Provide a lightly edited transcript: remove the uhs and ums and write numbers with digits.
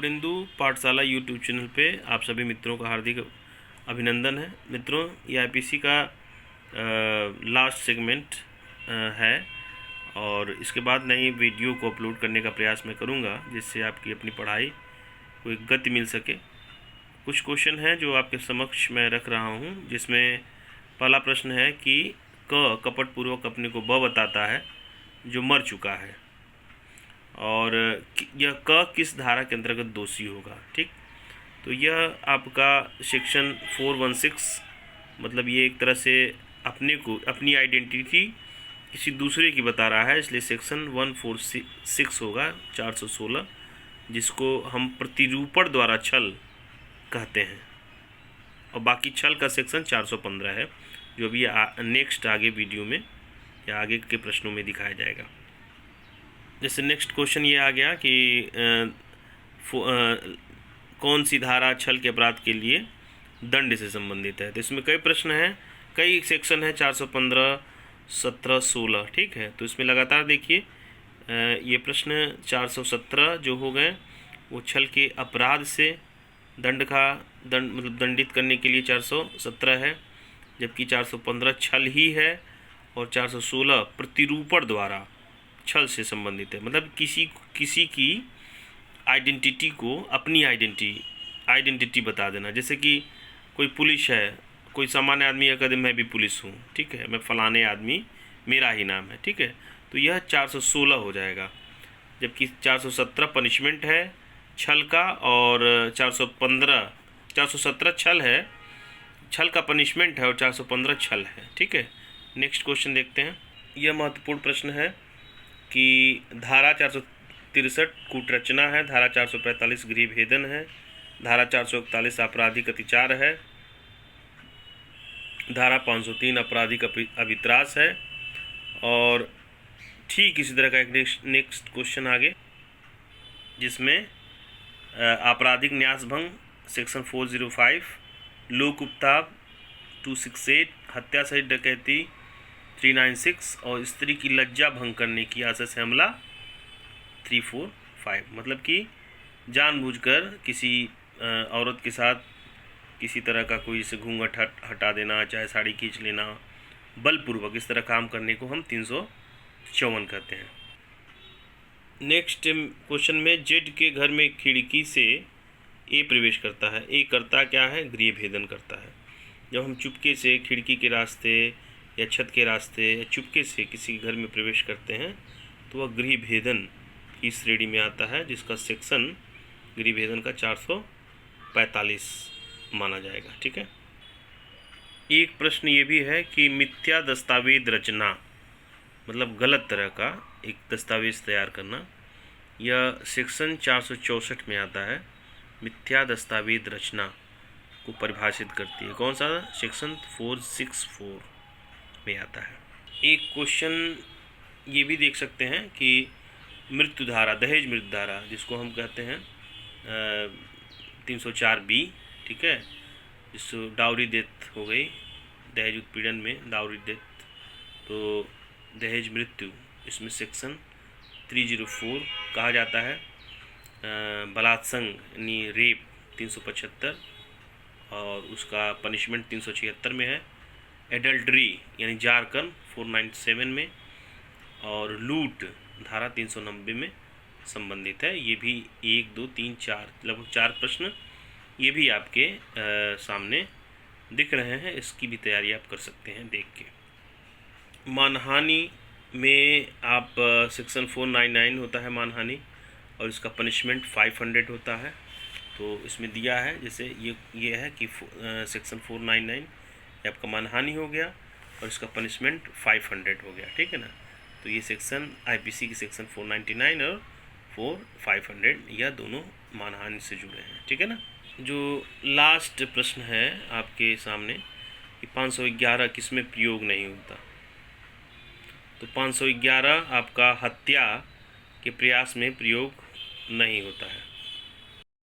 बोर्डेंदु पाठशाला YouTube channel पे आप सभी मित्रों का हार्दिक अभिनंदन है। मित्रों, ये आईपीसी का लास्ट सेगमेंट है और इसके बाद नई वीडियो को अपलोड करने का प्रयास मैं करूँगा, जिससे आपकी अपनी पढ़ाई को एक गति मिल सके। कुछ क्वेश्चन हैं जो आपके समक्ष मैं रख रहा हूँ, जिसमें पहला प्रश्न है कि कपटपूर्वक अपने को ब बताता है जो मर चुका है, और यह किस धारा के अंतर्गत दोषी होगा। ठीक, तो यह आपका सेक्शन 416, मतलब ये एक तरह से अपने को अपनी आइडेंटिटी किसी दूसरे की बता रहा है, इसलिए सेक्शन 146 होगा 416, जिसको हम प्रतिरूपण द्वारा छल कहते हैं। और बाकी छल का सेक्शन 415 है, जो भी नेक्स्ट आगे वीडियो में या आगे के प्रश्नों में दिखाया जाएगा। जैसे नेक्स्ट क्वेश्चन ये आ गया कि कौन सी धारा छल के अपराध के लिए दंड से संबंधित है। तो इसमें कई प्रश्न हैं, कई सेक्शन है, 415, 17, 16। ठीक है, तो इसमें लगातार देखिए, ये प्रश्न 417 जो हो गए वो छल के अपराध से दंड मतलब दंडित करने के लिए 417 है, जबकि 415 छल ही है और 416 प्रतिरूपण द्वारा छल से संबंधित है। मतलब किसी की आइडेंटिटी को अपनी आइडेंटिटी बता देना। जैसे कि कोई पुलिस है, कोई सामान्य आदमी या कदम मैं भी पुलिस हूँ, ठीक है, मैं फलाने आदमी, मेरा ही नाम है, ठीक है, तो यह 416 हो जाएगा। जबकि 417 पनिशमेंट है छल का, और 417 छल है, छल का पनिशमेंट है, और 415 छल है। ठीक है, नेक्स्ट क्वेश्चन देखते हैं। यह महत्वपूर्ण प्रश्न है कि धारा 463 कूटरचना है, धारा 445 गृह भेदन है, धारा 441 आपराधिक अतिचार है, धारा 503 आपराधिक अभित्रास है। और ठीक इसी तरह का एक नेक्स्ट क्वेश्चन आगे, जिसमें आपराधिक न्यासभंग सेक्शन 405, लोक उपताप 268, हत्या सहित डकैती 396 और स्त्री की लज्जा भंग करने की आशय से हमला 345। मतलब कि जानबूझकर किसी औरत के साथ किसी तरह का कोई से घूंघट हटा देना, चाहे साड़ी खींच लेना, बलपूर्वक इस तरह काम करने को हम 354 कहते हैं। नेक्स्ट क्वेश्चन में जेड के घर में खिड़की से ए प्रवेश करता है। ए करता क्या है? गृह भेदन करता है। जब हम चुपके से खिड़की के रास्ते या छत के रास्ते या चुपके से किसी घर में प्रवेश करते हैं तो वह गृह भेदन की श्रेणी में आता है, जिसका सेक्शन गृह भेदन का 445 माना जाएगा। ठीक है, एक प्रश्न ये भी है कि मिथ्या दस्तावेज रचना, मतलब गलत तरह का एक दस्तावेज तैयार करना, यह सेक्शन 464 में आता है। मिथ्या दस्तावेज रचना को परिभाषित करती है। कौन सा? सेक्शन 464 में आता है। एक क्वेश्चन ये भी देख सकते हैं कि मृत्यु धारा, दहेज मृत्यु धारा, जिसको हम कहते हैं 304B, ठीक है, जिसको डाउरी डेथ हो गई, दहेज उत्पीड़न में डाउरी डेथ, तो दहेज मृत्यु, इसमें सेक्शन 304 कहा जाता है। बलात्संग यानी रेप 375 और उसका पनिशमेंट 376 में है। एडल्ट्री यानी जारकर्म 497 में, और लूट धारा 390 में संबंधित है। ये भी 1, 2, 3, 4 लगभग 4 प्रश्न ये भी आपके सामने दिख रहे हैं। इसकी भी तैयारी आप कर सकते हैं देख के। मानहानि में आप सेक्शन 499 होता है मानहानि, और इसका पनिशमेंट 500 होता है। तो इसमें दिया है, जैसे ये है कि सेक्शन 499 ये आपका मानहानि हो गया और इसका पनिशमेंट 500 हो गया। ठीक है ना, तो ये सेक्शन आईपीसी की सेक्शन 499 और 500 यह दोनों मानहानि से जुड़े हैं। ठीक है ना। जो लास्ट प्रश्न है आपके सामने कि 511 किसमें प्रयोग नहीं होता। तो 511 आपका हत्या के प्रयास में प्रयोग नहीं होता है।